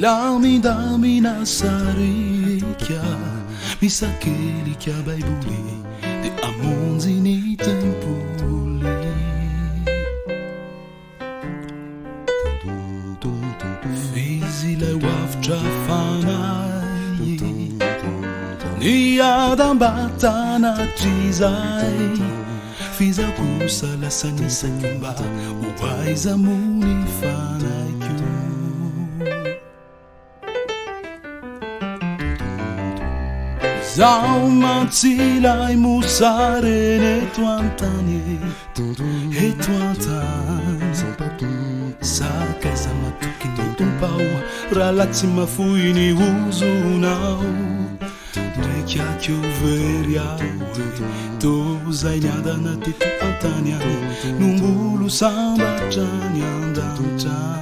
Lamidami nasarikia misakelikia baibuli de amonzi ni tempuli Fizile waftrafanai ni adambatana trizai Fiza kusala sanisa nyumba uwaiza munifana Zaumatilai musarene tuantani e tuantan Sakasa matukini tumpau Ralati mafuini uzunau Rekia kyuveriawe Tozainada na titu antania Numbulu samba chanyandantan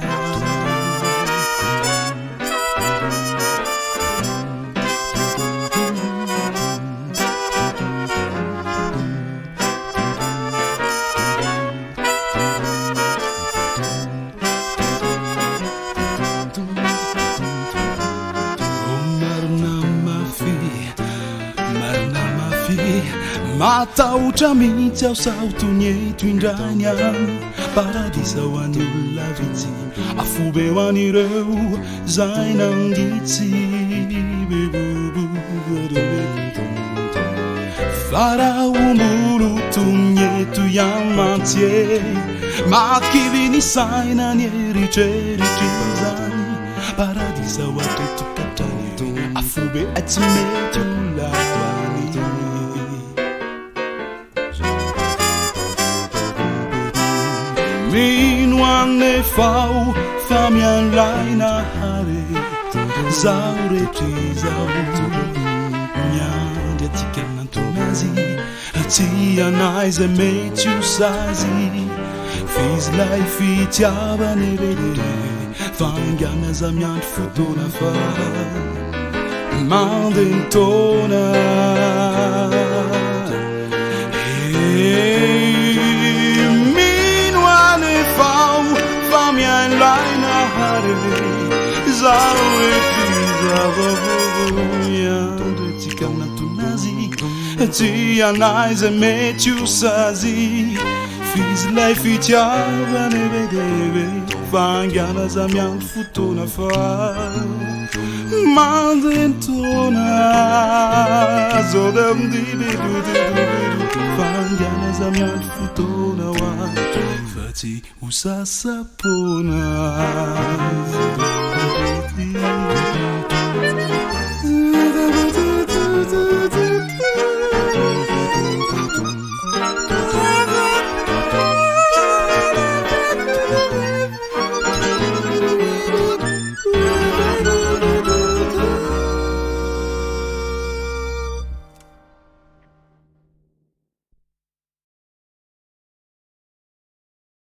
Mata utamiti au sautunyetu indranya Paradisa wanyula viti Afube wanireu zainangiti Fara umuru tunyetu yamantie Makivini saina nyeri cheri chizani Paradisa watu katani Afube atimetu lawani Minwane fau famian laina hare Zaure trizau Nyande tikana tunazi Tia naize metu sazi Fiz life itiaba nevede Fangana zamiant fotografa Mandentona Zaure trizau Nyande tikana tunazi Tia naize metu sazi Fiz life itiaba nevede Fangana zamiant fotografa Mandentona Zodam dibidu Fangana zamiant fotografa Fati usasapona